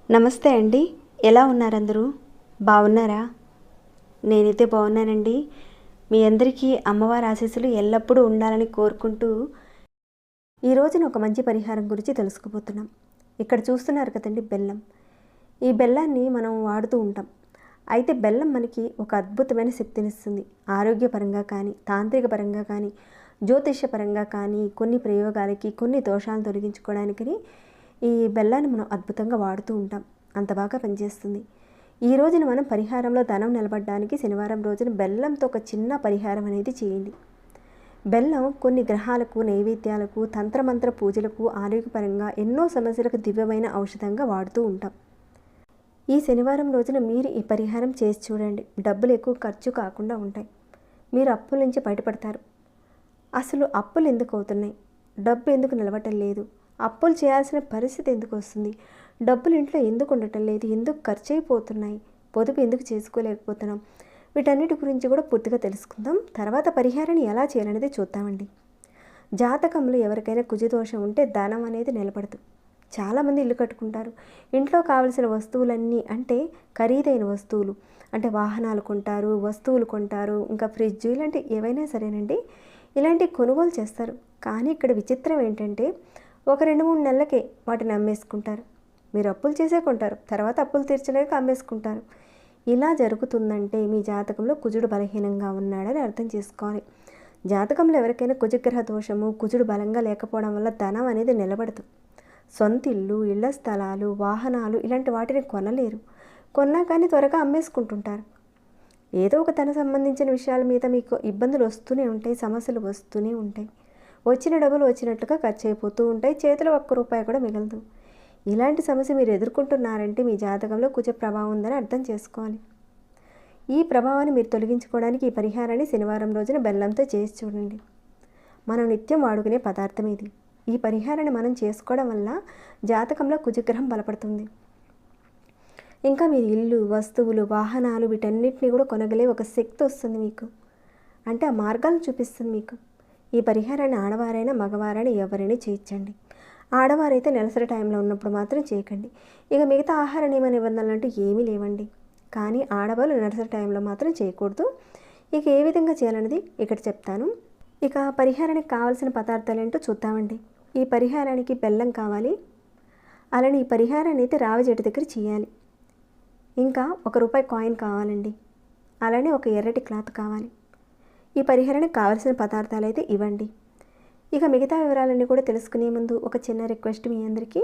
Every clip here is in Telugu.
నమస్తే అండి, ఎలా ఉన్నారు అందరూ? బాగున్నారా? నేనైతే బాగున్నానండి. మీ అందరికీ అమ్మవారి ఆశీస్సులు ఎల్లప్పుడూ ఉండాలని కోరుకుంటూ ఈ రోజున ఒక మంచి పరిహారం గురించి తెలుసుకోబోతున్నాం. ఇక్కడ చూస్తున్నారు కదండి, బెల్లం. ఈ బెల్లాన్ని మనం వాడుతూ ఉంటాం. అయితే బెల్లం మనకి ఒక అద్భుతమైన శక్తినిస్తుంది. ఆరోగ్యపరంగా కానీ, తాంత్రిక పరంగా కానీ, జ్యోతిష్యపరంగా కానీ, కొన్ని ప్రయోగాలకి, కొన్ని దోషాలను తొలగించుకోవడానికి ఈ బెల్లాన్ని మనం అద్భుతంగా వాడుతూ ఉంటాం. అంత బాగా పనిచేస్తుంది. ఈ రోజున మనం పరిహారంలో ధనం నిలబడడానికి శనివారం రోజున బెల్లంతో ఒక చిన్న పరిహారం అనేది చేయండి. బెల్లం కొన్ని గ్రహాలకు, నైవేద్యాలకు, తంత్రమంత్ర పూజలకు, ఆరోగ్యపరంగా ఎన్నో సమస్యలకు దివ్యమైన ఔషధంగా వాడుతూ ఉంటాం. ఈ శనివారం రోజున మీరు ఈ పరిహారం చేసి చూడండి. డబ్బులు ఎక్కువ ఖర్చు కాకుండా ఉంటాయి. మీరు అప్పుల నుంచి బయటపడతారు. అసలు అప్పులు ఎందుకు అవుతున్నాయి? డబ్బు ఎందుకు నిలబడటం లేదు? అప్పులు చేయాల్సిన పరిస్థితి ఎందుకు వస్తుంది? డబ్బులు ఇంట్లో ఎందుకు ఉండటం లేదు? ఎందుకు ఖర్చు అయిపోతున్నాయి? పొదుపు ఎందుకు చేసుకోలేకపోతున్నాం? వీటన్నిటి గురించి కూడా పూర్తిగా తెలుసుకుందాం. తర్వాత పరిహారాన్ని ఎలా చేయాలనేది చూద్దామండి. జాతకంలో ఎవరికైనా కుజదోషం ఉంటే ధనం అనేది నిలబడదు. చాలామంది ఇల్లు కట్టుకుంటారు. ఇంట్లో కావలసిన వస్తువులన్నీ, అంటే ఖరీదైన వస్తువులు, అంటే వాహనాలు కొంటారు, వస్తువులు కొంటారు, ఇంకా ఫ్రిడ్జ్, ఇలాంటి ఏవైనా సరేనండి, ఇలాంటి కొనుగోలు చేస్తారు. కానీ ఇక్కడ విచిత్రం ఏంటంటే ఒక 2-3 నెలలకే వాటిని అమ్మేసుకుంటారు. మీరు అప్పులు చేసే కొంటారు, తర్వాత అప్పులు తీర్చలేక అమ్మేసుకుంటారు. ఇలా జరుగుతుందంటే మీ జాతకంలో కుజుడు బలహీనంగా ఉన్నాడని అర్థం చేసుకోవాలి. జాతకంలో ఎవరికైనా కుజగ్రహ దోషము, కుజుడు బలంగా లేకపోవడం వల్ల ధనం అనేది నిలబడదు. సొంత ఇల్లు, ఇళ్ల స్థలాలు, వాహనాలు ఇలాంటి వాటిని కొనలేరు. కొన్నా కానీ త్వరగా అమ్మేసుకుంటుంటారు. ఏదో ఒక ధన సంబంధించిన విషయాల మీద మీకు ఇబ్బందులు వస్తూనే ఉంటాయి, సమస్యలు వస్తూనే ఉంటాయి. వచ్చిన డబ్బులు వచ్చినట్లుగా ఖర్చు అయిపోతూ ఉంటాయి. చేతిలో ఒక్క రూపాయి కూడా మిగలదు. ఇలాంటి సమస్య మీరు ఎదుర్కొంటున్నారంటే మీ జాతకంలో కుజ ప్రభావం ఉందని అర్థం చేసుకోవాలి. ఈ ప్రభావాన్ని మీరు తొలగించుకోవడానికి ఈ పరిహారాన్ని శనివారం రోజున బెల్లంతో చేసి చూడండి. మనం నిత్యం వాడుకునే పదార్థం ఇది. ఈ పరిహారాన్ని మనం చేసుకోవడం వల్ల జాతకంలో కుజగ్రహం బలపడుతుంది. ఇంకా మీరు ఇల్లు, వస్తువులు, వాహనాలు వీటన్నిటిని కూడా కొనగలే ఒక శక్తి వస్తుంది మీకు. అంటే ఆ మార్గాలను చూపిస్తుంది మీకు. ఈ పరిహారాన్ని ఆడవారైనా మగవారైనా ఎవరైనా చేయించండి. ఆడవారైతే నెలసరి టైంలో ఉన్నప్పుడు మాత్రం చేయకండి. ఇక మిగతా ఆహార నియమ నిబంధనలు అంటూ ఏమీ లేవండి. కానీ ఆడవాళ్ళు నెలసరి టైంలో మాత్రం చేయకూడదు. ఇక ఏ విధంగా చేయాలనేది ఇక్కడ చెప్తాను. ఇక పరిహారానికి కావాల్సిన పదార్థాలు ఏంటో చూద్దామండి. ఈ పరిహారానికి బెల్లం కావాలి. అలానే ఈ పరిహారాన్ని అయితే రావి చెట్టు దగ్గర చేయాలి. ఇంకా ₹1 కాయిన్ కావాలండి. అలానే ఒక ఎర్రటి క్లాత్ కావాలి. ఈ పరిహారానికి కావాల్సిన పదార్థాలు అయితే ఇవ్వండి. ఇక మిగతా వివరాలన్నీ కూడా తెలుసుకునే ముందు ఒక చిన్న రిక్వెస్ట్ మీ అందరికీ.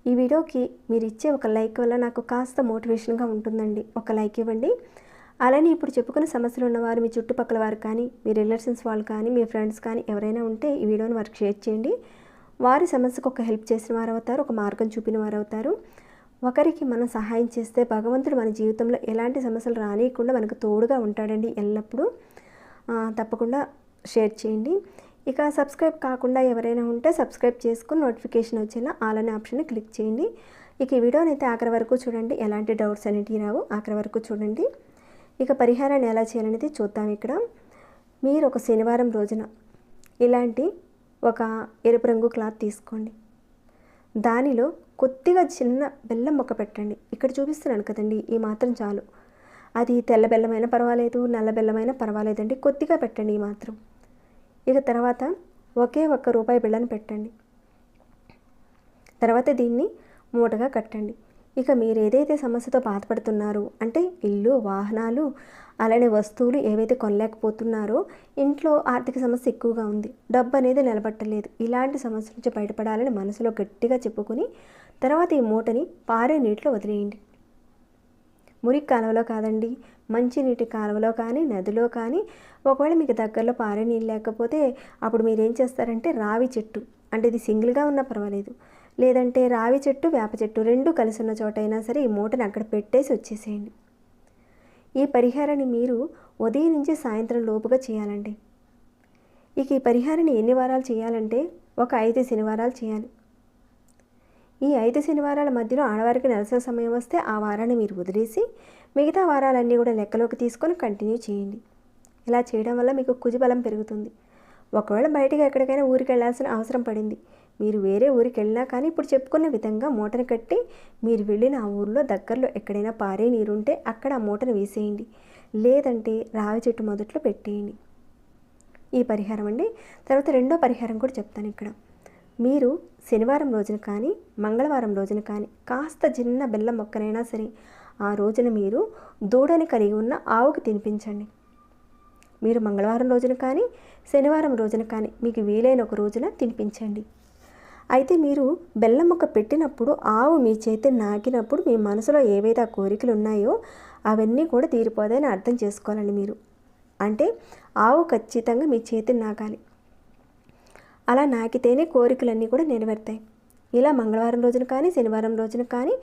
ఈ వీడియోకి మీరు ఇచ్చే ఒక లైక్ వల్ల నాకు కాస్త మోటివేషన్గా ఉంటుందండి. ఒక లైక్ ఇవ్వండి. అలానే ఇప్పుడు చెప్పుకున్న సమస్యలు ఉన్నవారు, మీ చుట్టుపక్కల వారు కానీ, మీ రిలేషన్స్ వాళ్ళు కానీ, మీ ఫ్రెండ్స్ కానీ ఎవరైనా ఉంటే ఈ వీడియోని వారికి షేర్ చేయండి. వారి సమస్యకు ఒక హెల్ప్ చేసిన వారు అవుతారు, ఒక మార్గం చూపిన వారు అవుతారు. ఒకరికి మనం సహాయం చేస్తే భగవంతుడు మన జీవితంలో ఎలాంటి సమస్యలు రానియకుండా మనకు తోడుగా ఉంటాడండి ఎల్లప్పుడూ. తప్పకుండా షేర్ చేయండి. ఇక సబ్స్క్రైబ్ కాకుండా ఎవరైనా ఉంటే సబ్స్క్రైబ్ చేసుకుని నోటిఫికేషన్ వచ్చేలా ఆల్ అనే ఆప్షన్ని క్లిక్ చేయండి. ఇక ఈ వీడియోని అయితే ఆఖరి వరకు చూడండి. ఎలాంటి డౌట్స్ అనేటివి రావు, ఆఖరి వరకు చూడండి. ఇక పరిహారాన్ని ఎలా చేయాలనేది చూద్దాం. ఇక్కడ మీరు ఒక శనివారం రోజున ఇలాంటి ఒక ఎరుపు రంగు క్లాత్ తీసుకోండి. దానిలో కొద్దిగా చిన్న బెల్లం మొక్క పెట్టండి. ఇక్కడ చూపిస్తున్నాను కదండి, ఈ మాత్రం చాలు. అది తెల్ల బెల్లమైనా పర్వాలేదు, నల్ల బెల్లమైనా పర్వాలేదండి. కొద్దిగా పెట్టండి ఈ మాత్రం. ఇక తర్వాత ఒకే ₹1 బిళ్ళను పెట్టండి. తర్వాత దీన్ని మూటగా కట్టండి. ఇక మీరు ఏదైతే సమస్యతో బాధపడుతున్నారో, అంటే ఇల్లు, వాహనాలు, అలానే వస్తువులు ఏవైతే కొనలేకపోతున్నారో, ఇంట్లో ఆర్థిక సమస్య ఎక్కువగా ఉంది, డబ్బు అనేది నిలబట్టలేదు, ఇలాంటి సమస్య నుంచి బయటపడాలని మనసులో గట్టిగా చెప్పుకొని తర్వాత ఈ మూటని పారే నీటిలో వదిలేయండి. మురికి కాలువలో కాదండి, మంచినీటి కాలువలో కానీ, నదిలో కానీ. ఒకవేళ మీకు దగ్గరలో పారే నీళ్ళు లేకపోతే అప్పుడు మీరు ఏం చేస్తారంటే రావి చెట్టు, అంటే ఇది సింగిల్గా ఉన్నా పర్వాలేదు, లేదంటే రావి చెట్టు, వేప చెట్టు రెండు కలిసి ఉన్న చోట అయినా సరే ఈ మూటని అక్కడ పెట్టేసి వచ్చేసేయండి. ఈ పరిహారాన్ని మీరు ఉదయం నుంచి సాయంత్రం లోపుగా చేయాలండి. ఇక ఈ పరిహారాన్ని ఎన్ని వారాలు చేయాలంటే ఒక 5 శనివారాలు చేయాలి. ఈ 5 శనివారాల మధ్యలో ఆడవారికి నెలసరి సమయం వస్తే ఆ వారాన్ని మీరు వదిలేసి మిగతా వారాలన్నీ కూడా లెక్కలోకి తీసుకొని కంటిన్యూ చేయండి. ఇలా చేయడం వల్ల మీకు కుజబలం పెరుగుతుంది. ఒకవేళ బయటికి ఎక్కడికైనా ఊరికి వెళ్ళాల్సిన అవసరం పడింది, మీరు వేరే ఊరికి వెళ్ళినా కానీ ఇప్పుడు చెప్పుకున్న విధంగా మూటను కట్టి మీరు వెళ్ళిన ఆ ఊరిలో దగ్గరలో ఎక్కడైనా పారే నీరుంటే అక్కడ ఆ మూటను వేసేయండి, లేదంటే రావి చెట్టు మొదట్లో పెట్టేయండి. ఈ పరిహారం అండి. తర్వాత రెండో పరిహారం కూడా చెప్తాను ఇక్కడ. మీరు శనివారం రోజున కానీ మంగళవారం రోజున కానీ కాస్త చిన్న బెల్లం మొక్కనైనా సరే ఆ రోజున మీరు దూడని కలిగి ఉన్న ఆవుకి తినిపించండి. మీరు మంగళవారం రోజున కానీ శనివారం రోజున కానీ మీకు వీలైన ఒక రోజున తినిపించండి. అయితే మీరు బెల్లం ముక్క పెట్టినప్పుడు ఆవు మీ చేతి నాకినప్పుడు మీ మనసులో ఏవైతే ఆ కోరికలు ఉన్నాయో అవన్నీ కూడా తీరిపోతాయని అర్థం చేసుకోవాలండి మీరు. అంటే ఆవు ఖచ్చితంగా మీ చేతిని నాకాలి. అలా నాకితేనే కోరికలన్నీ కూడా నెరవేరుతాయి. ఇలా మంగళవారం రోజున కానీ శనివారం రోజున కానీ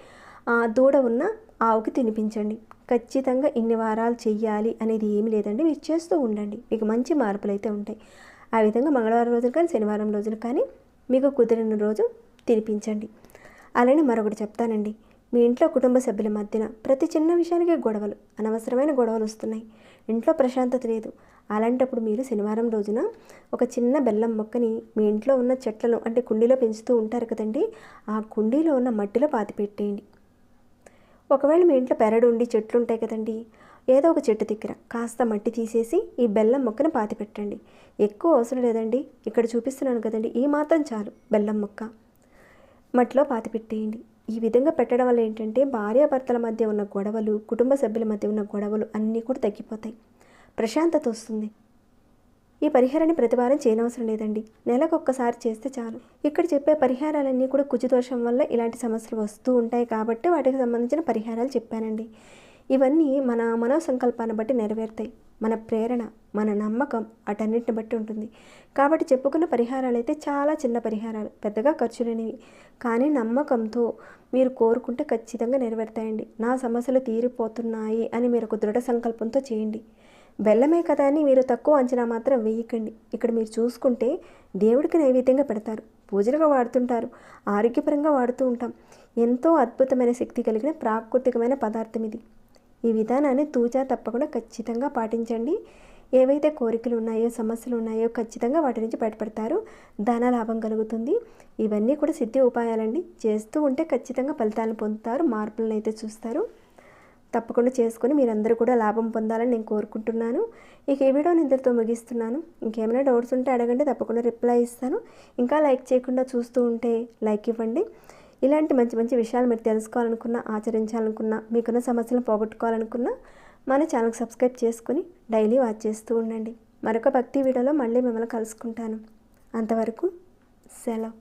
దూడ ఉన్న ఆవుకి తినిపించండి. ఖచ్చితంగా ఇన్ని వారాలు చెయ్యాలి అనేది ఏమీ లేదండి, మీరు చేస్తూ ఉండండి, మీకు మంచి మార్పులు అయితే ఉంటాయి. ఆ విధంగా మంగళవారం రోజున కానీ శనివారం రోజున కానీ మీకు కుదిరిన రోజు తినిపించండి. అలానే మరొకటి చెప్తానండి. మీ ఇంట్లో కుటుంబ సభ్యుల మధ్యన ప్రతి చిన్న విషయానికి గొడవలు, అనవసరమైన గొడవలు వస్తున్నాయి, ఇంట్లో ప్రశాంతత లేదు. అలాంటప్పుడు మీరు శనివారం రోజున ఒక చిన్న బెల్లం మొక్కని మీ ఇంట్లో ఉన్న చెట్లను అంటే కుండీలో పెంచుతూ ఉంటారు కదండి, ఆ కుండీలో ఉన్న మట్టిలో పాతి పెట్టేయండి. ఒకవేళ మీ ఇంట్లో పెరడు ఉండి చెట్లు ఉంటాయి కదండి, ఏదో ఒక చెట్టు దగ్గర కాస్త మట్టి తీసేసి ఈ బెల్లం మొక్కను పాతి పెట్టండి. ఎక్కువ అవసరం లేదండి, ఇక్కడ చూపిస్తున్నాను కదండి, ఈ మాత్రం చాలు. బెల్లం మొక్క మట్టిలో పాతి పెట్టేయండి. ఈ విధంగా పెట్టడం వల్ల ఏంటంటే భార్యాభర్తల మధ్య ఉన్న గొడవలు, కుటుంబ సభ్యుల మధ్య ఉన్న గొడవలు అన్నీ కూడా తగ్గిపోతాయి, ప్రశాంతత వస్తుంది. ఈ పరిహారాన్ని ప్రతివారం చేయనవసరం లేదండి, నెలకు ఒక్కసారి చేస్తే చాలు. ఇక్కడ చెప్పే పరిహారాలన్నీ కూడా కుజదోషం వల్ల ఇలాంటి సమస్యలు వస్తూ ఉంటాయి కాబట్టి వాటికి సంబంధించిన పరిహారాలు చెప్పానండి. ఇవన్నీ మన మనోసంకల్పాన్ని బట్టి నెరవేరుతాయి. మన ప్రేరణ, మన నమ్మకం అటన్నిటిని బట్టి ఉంటుంది. కాబట్టి చెప్పుకున్న పరిహారాలు అయితే చాలా చిన్న పరిహారాలు, పెద్దగా ఖర్చు లేనివి, కానీ నమ్మకంతో మీరు కోరుకుంటే ఖచ్చితంగా నెరవేరుతాయండి. నా సమస్యలు తీరిపోతున్నాయి అని మీరు ఒక దృఢ సంకల్పంతో చేయండి. బెల్లమే కదా అని మీరు తక్కువ అంచనా మాత్రం వేయకండి. ఇక్కడ మీరు చూసుకుంటే దేవుడికి నైవేద్యంగా పెడతారు, పూజలుగా వాడుతుంటారు, ఆరోగ్యపరంగా వాడుతూ ఉంటాం. ఎంతో అద్భుతమైన శక్తి కలిగిన ప్రాకృతికమైన పదార్థం ఇది. ఈ విధానాన్ని తూచా తప్పకుండా ఖచ్చితంగా పాటించండి. ఏవైతే కోరికలు ఉన్నాయో, సమస్యలు ఉన్నాయో ఖచ్చితంగా వాటి నుంచి బయటపడతారు, ధన లాభం కలుగుతుంది. ఇవన్నీ కూడా సిద్ధి ఉపాయాలండి. చేస్తూ ఉంటే ఖచ్చితంగా ఫలితాలను పొందుతారు, మార్పులను అయితే చూస్తారు. తప్పకుండా చేసుకొని మీరందరూ కూడా లాభం పొందాలని నేను కోరుకుంటున్నాను. ఇక ఈ వీడియోని ఇంతటితో ముగిస్తున్నాను. ఇంకేమైనా డౌట్స్ ఉంటే అడగండి, తప్పకుండా రిప్లై ఇస్తాను. ఇంకా లైక్ చేయకుండా చూస్తూ ఉంటే లైక్ ఇవ్వండి. ఇలాంటి మంచి మంచి విషయాలు మీరు తెలుసుకోవాలనుకున్నా, ఆచరించాలనుకున్నా, మీకున్న సమస్యలను పోగొట్టుకోవాలనుకున్నా మన ఛానల్కి సబ్స్క్రైబ్ చేసుకుని డైలీ వాచ్ చేస్తూ ఉండండి. మరొక భక్తి వీడియోలో మళ్ళీ మిమ్మల్ని కలుసుకుంటాను. అంతవరకు సెలవు.